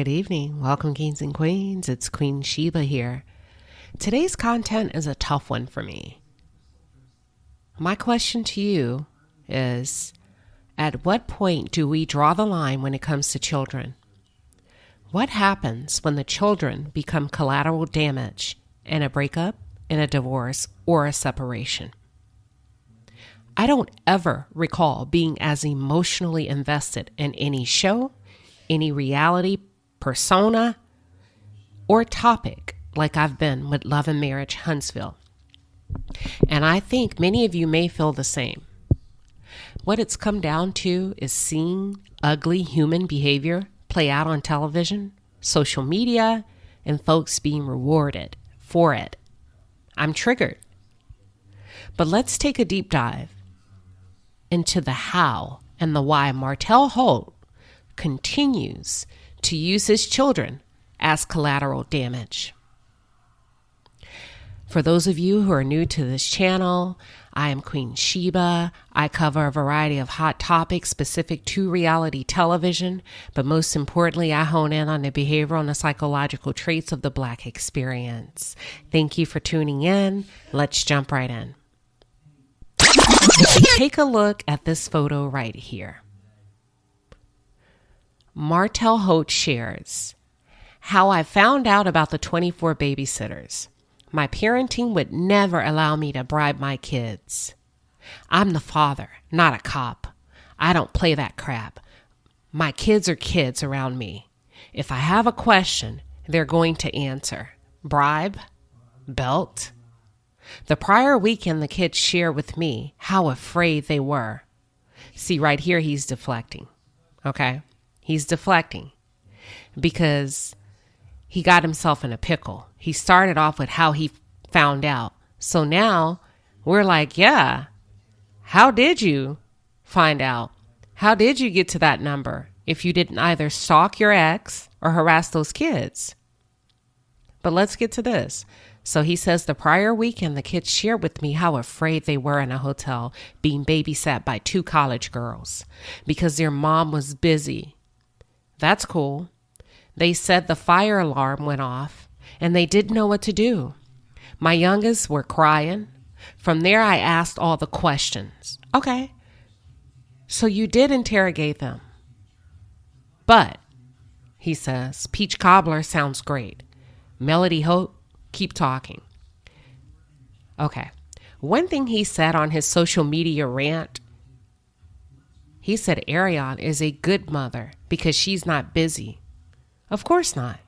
Good evening. Welcome, kings and queens. It's Queen Sheba here. Today's content is a tough one for me. My question to you is, at what point do we draw the line when it comes to children? What happens when the children become collateral damage in a breakup, in a divorce, or a separation? I don't ever recall being as emotionally invested in any show, any reality persona, or topic like I've been with Love and Marriage Huntsville. And I think many of you may feel the same. What it's come down to is seeing ugly human behavior play out on television, social media, and folks being rewarded for it. I'm triggered. But let's take a deep dive into the how and the why Melody Holt continues to use his children as collateral damage. For those of you who are new to this channel, I am Queen Sheba. I cover a variety of hot topics specific to reality television, but most importantly, I hone in on the behavioral and the psychological traits of the Black experience. Thank you for tuning in. Let's jump right in. Take a look at this photo right here. Melody Holt shares how I found out about the 24 babysitters. My parenting would never allow me to bribe my kids. I'm the father, not a cop. I don't play that crap. My kids are kids around me. If I have a question, they're going to answer. Bribe? Belt? The prior weekend, the kids share with me how afraid they were. See, right here, he's deflecting. Okay? He's deflecting because he got himself in a pickle. He started off with how he found out. So now we're like, yeah, how did you find out? How did you get to that number if you didn't either stalk your ex or harass those kids? But let's get to this. So he says the prior weekend, the kids shared with me how afraid they were in a hotel being babysat by 2 college girls because their mom was busy. That's cool. They said the fire alarm went off and they didn't know what to do. My youngest were crying. From there, I asked all the questions. Okay, so you did interrogate them. But, he says, peach cobbler sounds great. Melody Holt, keep talking. Okay, one thing he said on his social media rant, he said Ariane is a good mother because she's not busy. Of course not.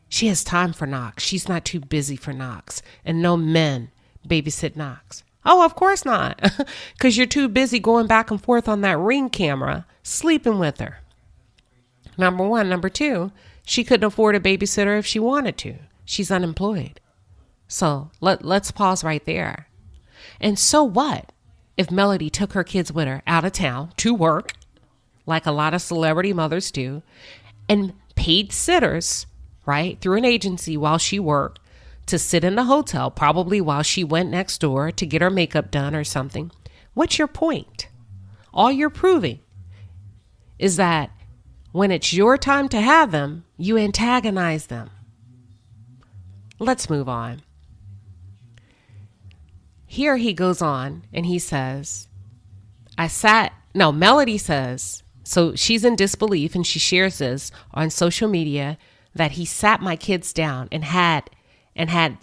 She has time for Knox. She's not too busy for Knox. And no men babysit Knox. Oh, of course not. Because you're too busy going back and forth on that Ring camera, sleeping with her. Number one. Number two, she couldn't afford a babysitter if she wanted to. She's unemployed. So let's pause right there. And so what if Melody took her kids with her out of town to work, like a lot of celebrity mothers do, and paid sitters, right, through an agency while she worked to sit in the hotel, probably while she went next door to get her makeup done or something? What's your point? All you're proving is that when it's your time to have them, you antagonize them. Let's move on. Here he goes on and he says, Melody says, so she's in disbelief and she shares this on social media that he sat my kids down and had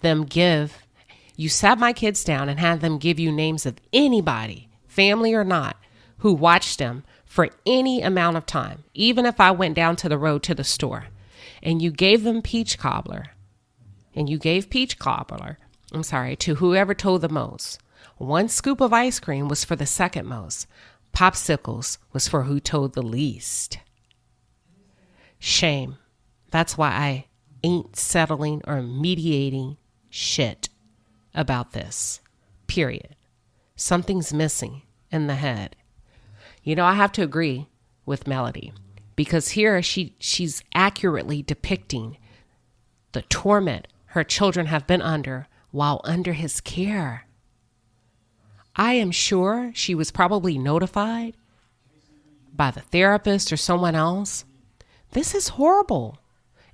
them give you names of anybody, family or not, who watched them for any amount of time, even if I went down to the road to the store, and you gave them peach cobbler, to whoever told the most. 1 scoop of ice cream was for the second most. Popsicles was for who told the least. Shame. That's why I ain't settling or mediating shit about this. Period. Something's missing in the head. You know, I have to agree with Melody because here she's accurately depicting the torment her children have been under while under his care. I am sure she was probably notified by the therapist or someone else This is horrible.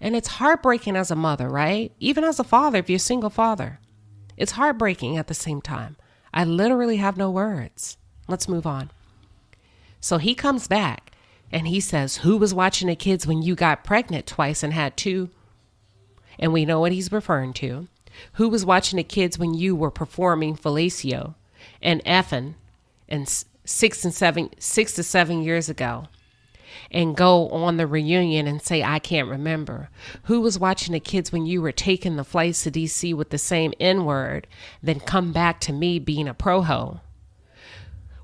And it's heartbreaking as a mother, right? Even as a father, if you're a single father. It's heartbreaking at the same time. I literally have no words. Let's move on. So he comes back and he says, who was watching the kids when you got pregnant twice and had two? And we know what he's referring to. Who was watching the kids when you were performing fellatio and effing and 6 to 7 years ago? And go on the reunion and say, I can't remember. Who was watching the kids when you were taking the flights to DC with the same N-word, then come back to me being a pro-ho?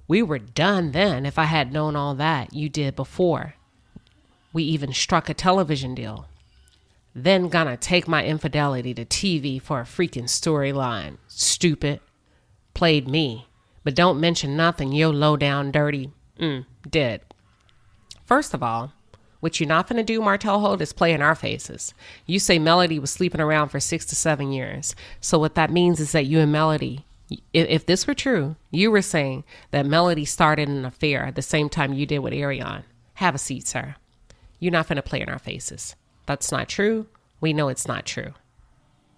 We were done then if I had known all that you did before we even struck a television deal. Then gonna take my infidelity to TV for a freaking storyline. Stupid. Played me. But don't mention nothing, yo low down dirty. Dead. First of all, what you're not going to do, Martell Holt, is play in our faces. You say Melody was sleeping around for 6 to 7 years. So what that means is that you and Melody, if this were true, you were saying that Melody started an affair at the same time you did with Arion. Have a seat, sir. You're not going to play in our faces. That's not true. We know it's not true.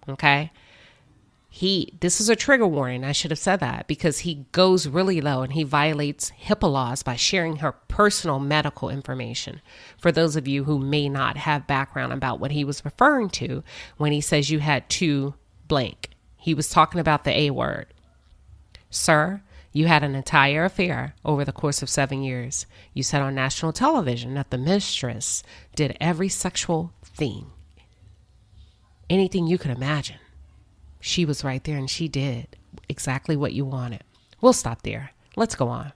Okay? This is a trigger warning. I should have said that because he goes really low and he violates HIPAA laws by sharing her personal medical information. For those of you who may not have background about what he was referring to when he says you had two blank, he was talking about the A word. Sir, you had an entire affair over the course of 7 years. You said on national television that the mistress did every sexual thing, anything you could imagine. She was right there and she did exactly what you wanted. We'll stop there. Let's go on.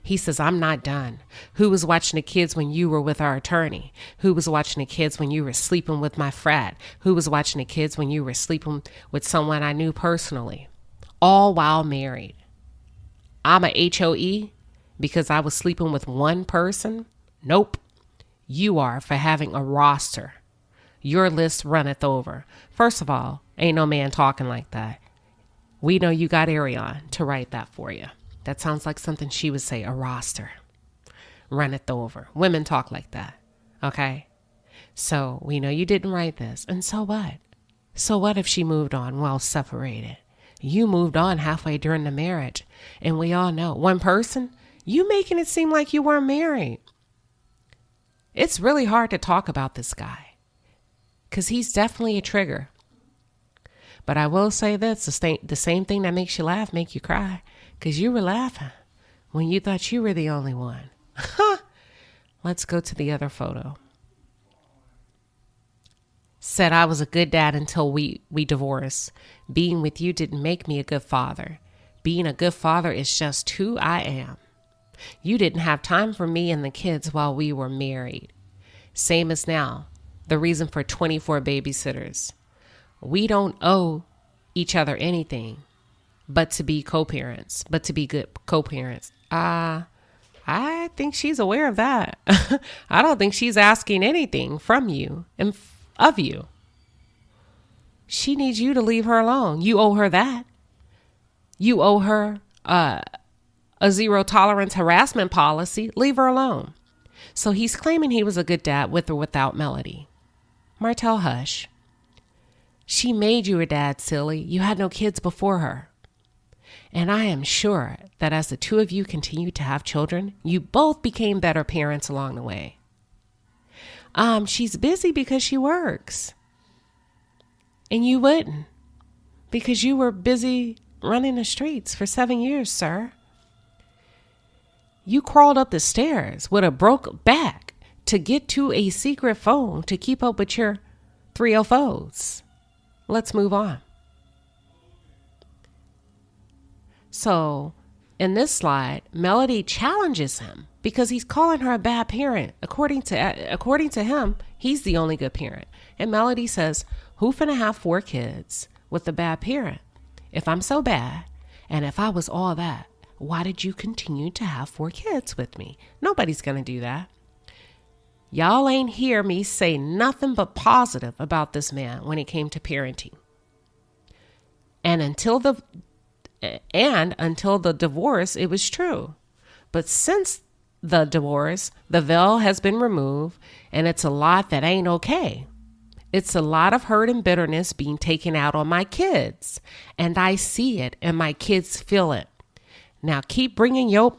He says, I'm not done. Who was watching the kids when you were with our attorney? Who was watching the kids when you were sleeping with my frat? Who was watching the kids when you were sleeping with someone I knew personally? All while married. I'm a HOE because I was sleeping with one person? Nope. You are for having a roster. Your list runneth over. First of all, ain't no man talking like that. We know you got Arion to write that for you. That sounds like something she would say, a roster. Runneth over. Women talk like that. Okay? So we know you didn't write this. And so what? So what if she moved on while separated? You moved on halfway during the marriage. And we all know, one person, you making it seem like you weren't married. It's really hard to talk about this guy. Because he's definitely a trigger. But I will say this, the same thing that makes you laugh, make you cry. Because you were laughing when you thought you were the only one. Let's go to the other photo. Said I was a good dad until we divorced. Being with you didn't make me a good father. Being a good father is just who I am. You didn't have time for me and the kids while we were married. Same as now. The reason for 24 babysitters. We don't owe each other anything but to be co-parents, but to be good co-parents. I think she's aware of that. I don't think she's asking anything from you and of you. She needs you to leave her alone. You owe her that. You owe her a zero tolerance harassment policy. Leave her alone. So he's claiming he was a good dad with or without Melody. Martell, hush. She made you a dad, silly. You had no kids before her. And I am sure that as the two of you continued to have children, you both became better parents along the way. She's busy because she works. And you wouldn't. Because you were busy running the streets for 7 years, sir. You crawled up the stairs with a broke back to get to a secret phone to keep up with your 304s. Let's move on. So in this slide, Melody challenges him because he's calling her a bad parent. According to him, he's the only good parent. And Melody says, who finna have 4 kids with a bad parent? If I'm so bad, and if I was all that, why did you continue to have 4 kids with me? Nobody's gonna do that. Y'all ain't hear me say nothing but positive about this man when it came to parenting. And until the divorce, it was true. But since the divorce, the veil has been removed, and it's a lot that ain't okay. It's a lot of hurt and bitterness being taken out on my kids, and I see it, and my kids feel it. Now keep bringing your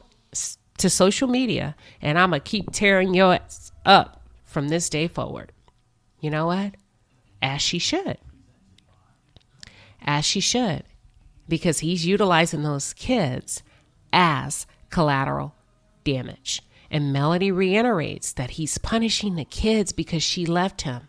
to social media, and I'm going to keep tearing your up from this day forward. You know what? As she should. As she should. Because he's utilizing those kids as collateral damage. And Melody reiterates that he's punishing the kids because she left him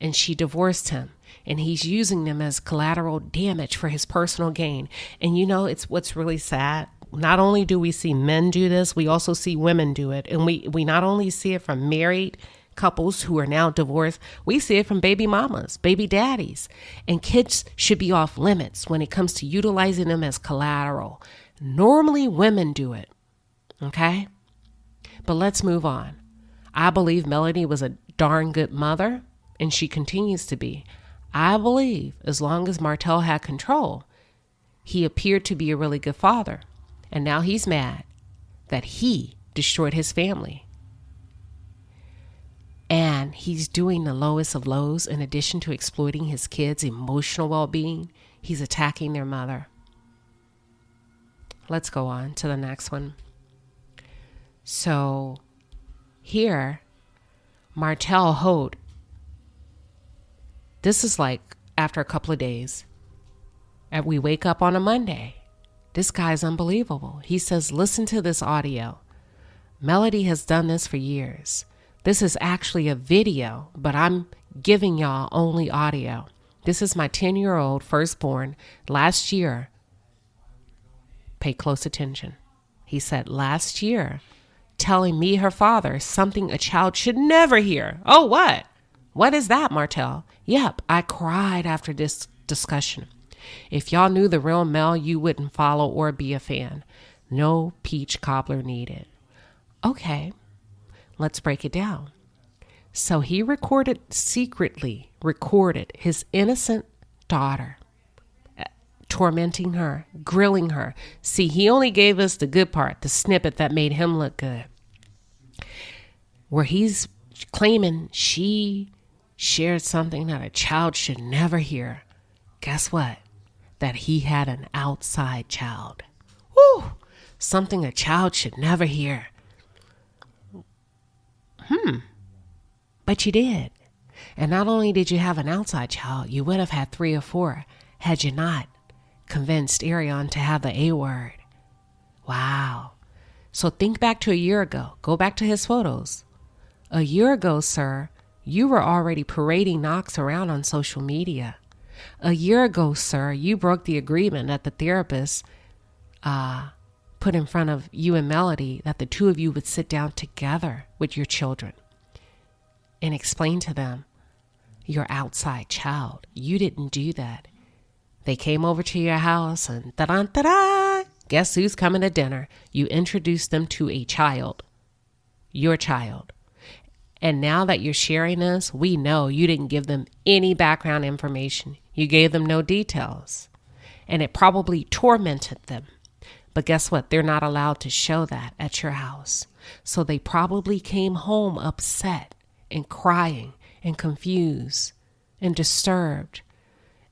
and she divorced him. And he's using them as collateral damage for his personal gain. And you know, it's what's really sad. Not only do we see men do this, we also see women do it. And we not only see it from married couples who are now divorced, we see it from baby mamas, baby daddies. And kids should be off limits when it comes to utilizing them as collateral. Normally women do it. Okay? But let's move on. I believe Melody was a darn good mother, and she continues to be. I believe as long as Martell had control, he appeared to be a really good father. And now he's mad that he destroyed his family. And he's doing the lowest of lows. In addition to exploiting his kids' emotional well-being, he's attacking their mother. Let's go on to the next one. So here, Melody Holt, this is like after a couple of days. And we wake up on a Monday. This guy's unbelievable. He says, listen to this audio. Melody has done this for years. This is actually a video, but I'm giving y'all only audio. This is my 10-year-old firstborn last year. Pay close attention. He said last year, telling me, her father, something a child should never hear. Oh, what? What is that, Martell? Yep, I cried after this discussion. If y'all knew the real Mel, you wouldn't follow or be a fan. No peach cobbler needed. Okay, let's break it down. So he secretly recorded his innocent daughter, tormenting her, grilling her. See, he only gave us the good part, the snippet that made him look good. Where he's claiming she shared something that a child should never hear. Guess what? That he had an outside child. Woo! Something a child should never hear. But you did. And not only did you have an outside child, you would have had 3 or 4 had you not convinced Arion to have the A word. Wow. So think back to a year ago. Go back to his photos. A year ago, sir, you were already parading Knox around on social media. A year ago, sir, you broke the agreement that the therapist put in front of you and Melody, that the two of you would sit down together with your children and explain to them your outside child. You didn't do that. They came over to your house and ta-da, guess who's coming to dinner? You introduced them to a child, your child. And now that you're sharing this, we know you didn't give them any background information. You gave them no details. And it probably tormented them. But guess what? They're not allowed to show that at your house. So they probably came home upset and crying and confused and disturbed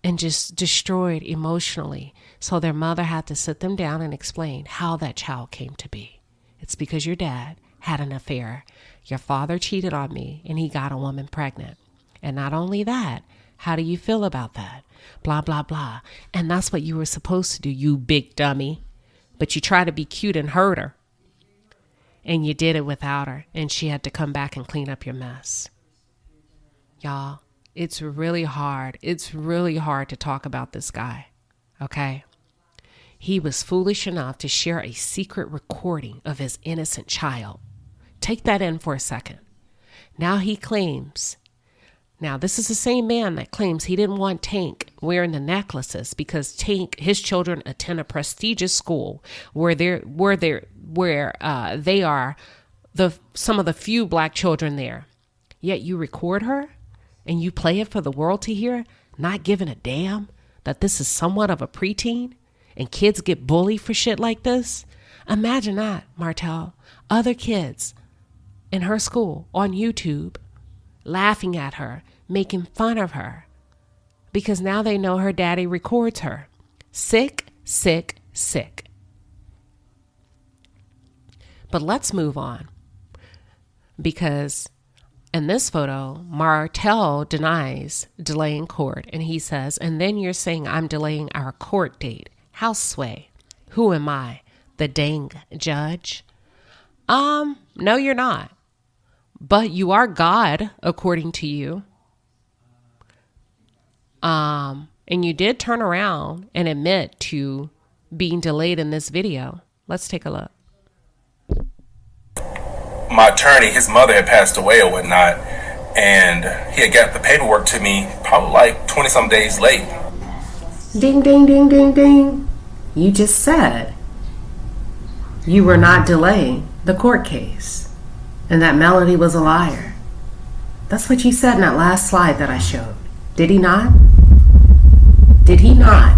and just destroyed emotionally. So their mother had to sit them down and explain how that child came to be. It's because your dad had an affair. Your father cheated on me and he got a woman pregnant. And not only that, how do you feel about that? Blah, blah, blah. And that's what you were supposed to do, you big dummy. But you try to be cute and hurt her. And you did it without her. And she had to come back and clean up your mess. Y'all, it's really hard. It's really hard to talk about this guy. Okay? He was foolish enough to share a secret recording of his innocent child. Take that in for a second. Now he claims, now this is the same man that claims he didn't want Tank wearing the necklaces because Tank, his children attend a prestigious school where they are some of the few black children there. Yet you record her and you play it for the world to hear, not giving a damn that this is somewhat of a preteen and kids get bullied for shit like this. Imagine that, Martell. Other kids in her school on YouTube laughing at her, making fun of her, because now they know her daddy records her. Sick, sick, sick. But let's move on, because in this photo, Martell denies delaying court, and he says, and then you're saying I'm delaying our court date. How sway? Who am I? The dang judge? No, you're not. But you are God, according to you. And you did turn around and admit to being delayed in this video. Let's take a look. My attorney, his mother had passed away or whatnot, and he had got the paperwork to me probably like 20 some days late. Ding, ding, ding, ding, ding. You just said you were not delaying the court case and that Melody was a liar. That's what you said in that last slide that I showed. Did he not? Did he not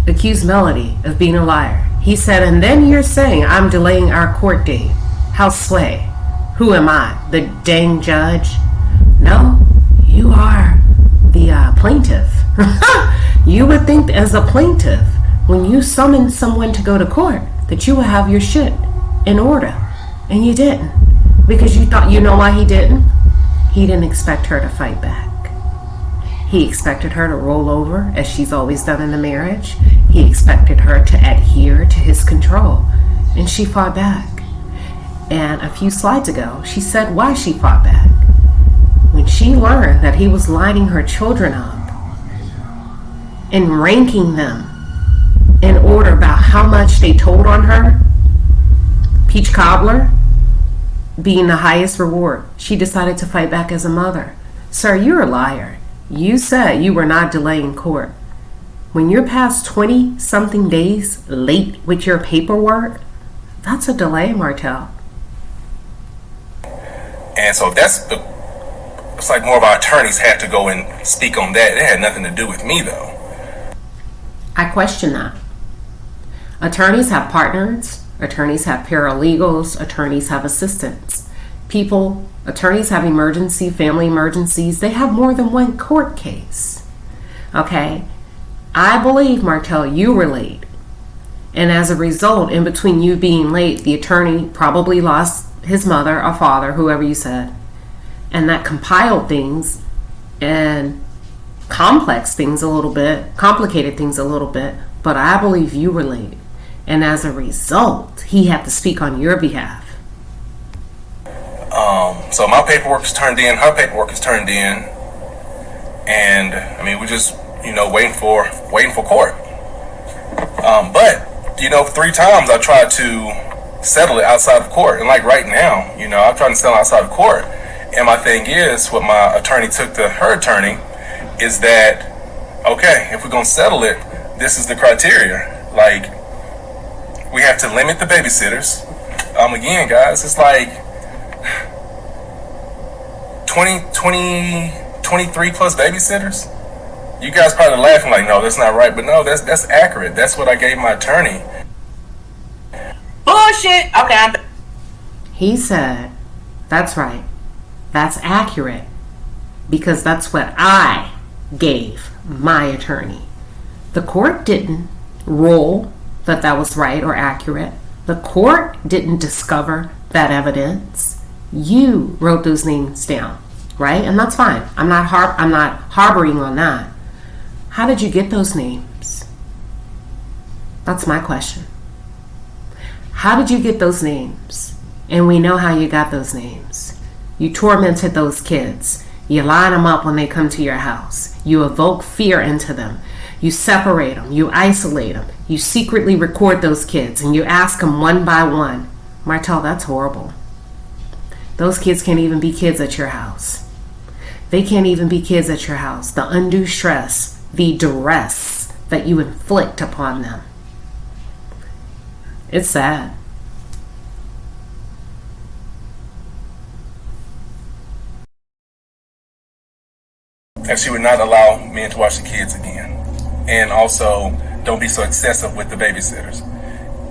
accuse Melody of being a liar? He said, and then you're saying I'm delaying our court date. How sway? Who am I? The dang judge? No, you are the plaintiff. You would think as a plaintiff, when you summon someone to go to court, that you would have your shit in order. And you didn't. Because you thought, you know why he didn't? He didn't expect her to fight back. He expected her to roll over, as she's always done in the marriage. He expected her to adhere to his control. And she fought back. And a few slides ago, she said why she fought back. When she learned that he was lining her children up and ranking them in order about how much they told on her, peach cobbler being the highest reward, she decided to fight back as a mother. Sir, you're a liar. You said you were not delaying court. When you're past 20-something days late with your paperwork, that's a delay, Martell. And so it's like more of our attorneys had to go and speak on that. It had nothing to do with me, though. I question that. Attorneys have partners, attorneys have paralegals, attorneys have assistants. Attorneys have family emergencies. They have more than one court case. Okay? I believe, Martell, you were late. And as a result, in between you being late, the attorney probably lost his mother or father, whoever you said. And that compiled things and complicated things a little bit. But I believe you were late. And as a result, he had to speak on your behalf. So my paperwork is turned in, her paperwork is turned in, and I mean, we're just, waiting for court. But 3 times I tried to settle it outside of court, and like right now, I'm trying to settle outside of court. And my thing is, what my attorney took to her attorney is that, okay, if we're gonna settle it, this is the criteria. Like, we have to limit the babysitters. Again, guys, it's like 23 plus babysitters. You guys probably laughing like, no, that's not right. But no, that's accurate. That's what I gave my attorney. Bullshit. Okay. He said, that's right. That's accurate. Because that's what I gave my attorney. The court didn't rule that was right or accurate. The court didn't discover that evidence. You wrote those names down, right? And that's fine. I'm not harboring on that. How did you get those names? That's my question. How did you get those names? And we know how you got those names. You tormented those kids. You line them up when they come to your house. You evoke fear into them. You separate them. You isolate them. You secretly record those kids and you ask them one by one. Martell, that's horrible. Those kids can't even be kids at your house. They can't even be kids at your house. The undue stress, the duress that you inflict upon them. It's sad. And she would not allow men to watch the kids again. And also, don't be so excessive with the babysitters.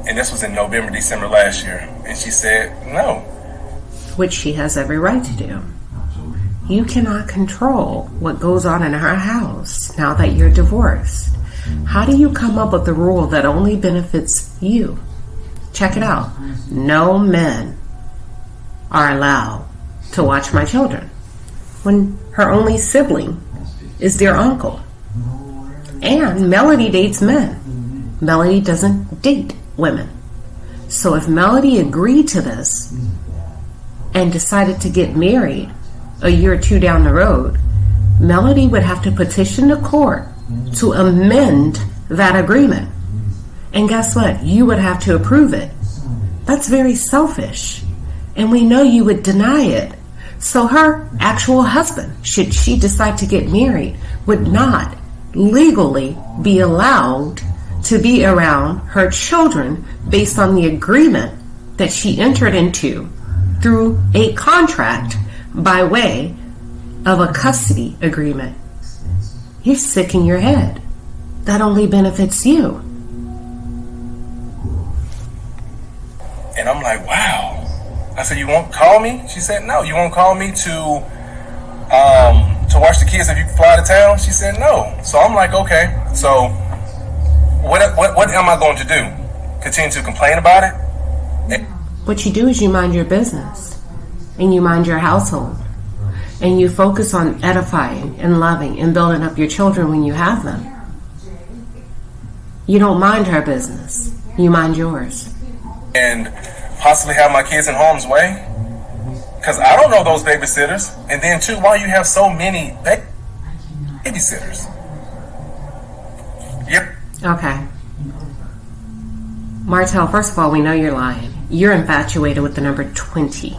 And this was in November, December last year. And she said no. Which she has every right to do. You cannot control what goes on in her house now that you're divorced. How do you come up with a rule that only benefits you? Check it out. No men are allowed to watch my children when her only sibling is their uncle. And Melody dates men. Melody doesn't date women. So if Melody agreed to this and decided to get married a year or two down the road, Melody would have to petition the court to amend that agreement. And guess what? You would have to approve it. That's very selfish. And we know you would deny it. So her actual husband, should she decide to get married, would not legally be allowed to be around her children based on the agreement that she entered into through a contract by way of a custody agreement. You're sick in your head. That only benefits you. And I'm like, wow. I said, you won't call me? She said, no. You won't call me to watch the kids if you fly to town? She said, no. So I'm like, okay. So what am I going to do? Continue to complain about it? What you do is you mind your business and you mind your household and you focus on edifying and loving and building up your children when you have them. You don't mind her business. You mind yours. And possibly have my kids in harm's way? Because I don't know those babysitters. And then too, why you have so many babysitters? Yep. Okay. Martell, first of all, we know you're lying. You're infatuated with the number 20.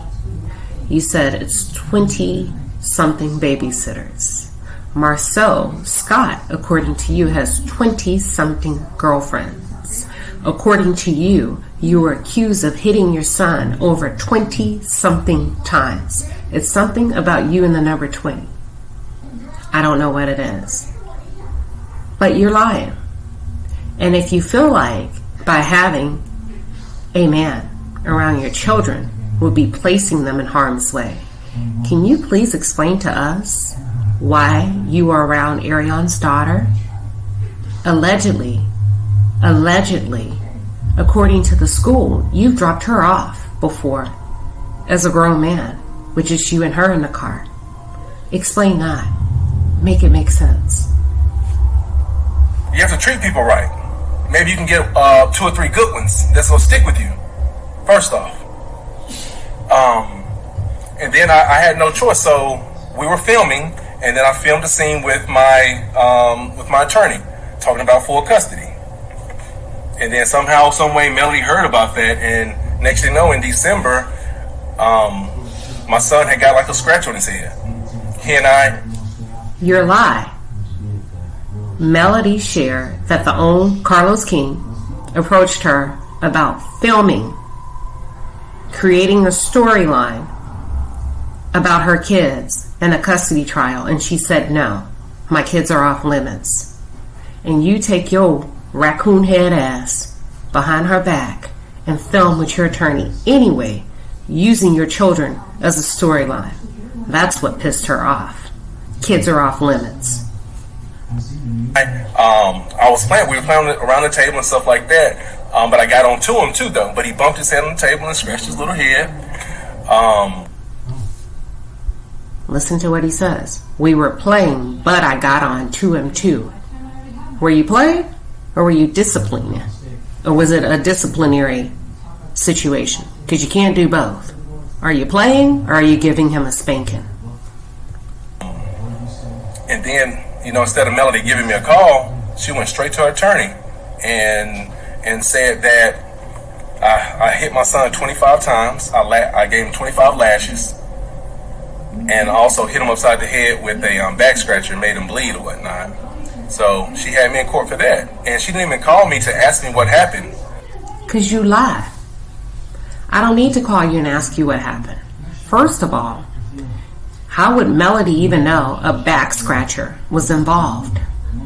You said it's 20-something babysitters. Marceau Scott, according to you, has 20-something girlfriends. According to you, you were accused of hitting your son over 20-something times. It's something about you and the number 20. I don't know what it is. But you're lying. And if you feel like by having a man around your children will be placing them in harm's way, can you please explain to us why you are around Arion's daughter? Allegedly, according to the school, you've dropped her off before as a grown man, which is you and her in the car. Explain that. Make it make sense. You have to treat people right. Maybe you can get 2 or 3 good ones that's going to stick with you, first off. And then I had no choice, so we were filming, and then I filmed a scene with my attorney, talking about full custody. And then somehow, some way, Melody heard about that, and next thing you know, in December, my son had got like a scratch on his head. He and I... Your lie. Melody shared that the own Carlos King approached her about filming, creating a storyline about her kids and a custody trial, and she said, no, my kids are off limits. And you take your raccoon head ass behind her back and film with your attorney anyway, using your children as a storyline. That's what pissed her off. Kids are off limits. We were playing around the table and stuff like that, but I got on to him too though, but he bumped his head on the table and scratched his little head. Listen to what he says. We were playing, but I got on to him too. Were you playing or were you disciplining? Or was it a disciplinary situation? Because you can't do both. Are you playing or are you giving him a spanking? And then, instead of Melody giving me a call, she went straight to her attorney and said that I hit my son 25 times. I gave him 25 lashes, and also hit him upside the head with a back scratcher and made him bleed or whatnot. So she had me in court for that, and she didn't even call me to ask me what happened. Because you lie. I don't need to call you and ask you what happened. First of all, how would Melody even know a back scratcher was involved?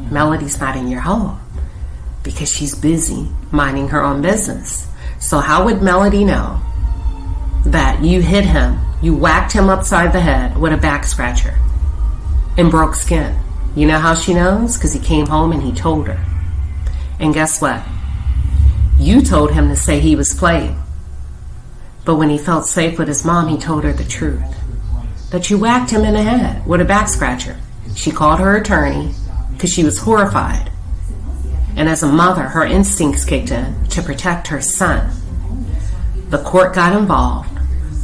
Melody's not in your home. because she's busy minding her own business. So how would Melody know that you hit him, you whacked him upside the head with a back scratcher and broke skin? You know how she knows? Because he came home and he told her. And guess what? You told him to say he was playing. But when he felt safe with his mom, he told her the truth. That you whacked him in the head with a back scratcher. She called her attorney because she was horrified. And as a mother, her instincts kicked in to protect her son. The court got involved,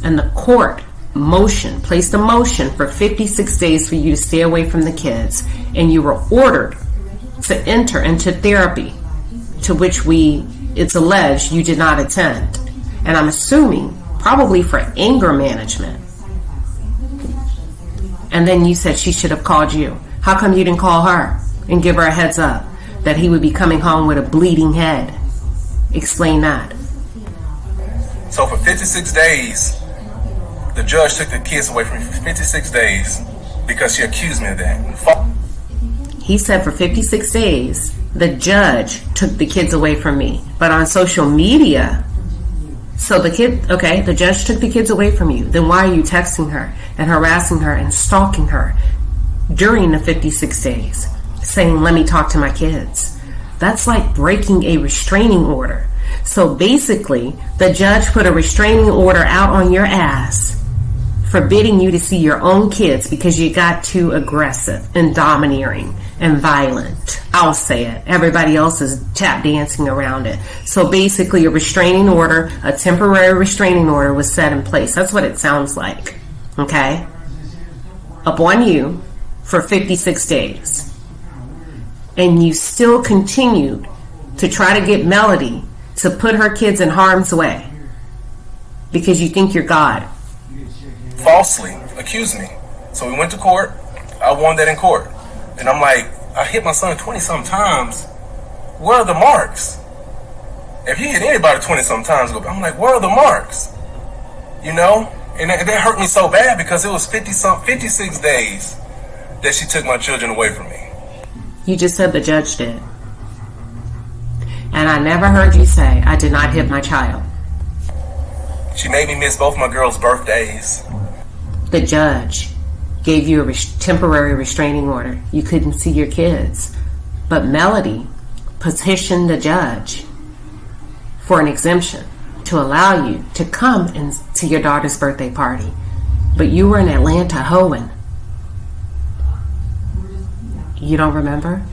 and the court placed a motion for 56 days for you to stay away from the kids, and you were ordered to enter into therapy, to which it's alleged you did not attend. And I'm assuming probably for anger management. And then you said she should have called you. How come you didn't call her and give her a heads up that he would be coming home with a bleeding head? Explain that. So for 56 days, the judge took the kids away from me for 56 days because she accused me of that. He said for 56 days, the judge took the kids away from me. But on social media, the judge took the kids away from you. Then why are you texting her and harassing her and stalking her during the 56 days, saying, let me talk to my kids? That's like breaking a restraining order. So basically, the judge put a restraining order out on your ass, forbidding you to see your own kids because you got too aggressive and domineering and violent. I'll say it. Everybody else is tap dancing around it. So basically, a temporary restraining order was set in place. That's what it sounds like. Okay? Upon you for 56 days. And you still continued to try to get Melody to put her kids in harm's way because you think you're God. Falsely accused me. So we went to court. I won that in court. And I'm like, I hit my son 20-some times. Where are the marks? If you hit anybody 20-some times, I'm like, where are the marks? You know? And that hurt me so bad because it was 56 days that she took my children away from me. You just said the judge did. And I never heard you say, I did not hit my child. She made me miss both my girls' birthdays. The judge gave you a temporary restraining order. You couldn't see your kids. But Melody petitioned the judge for an exemption to allow you to come to your daughter's birthday party. But you were in Atlanta hoeing. You don't remember?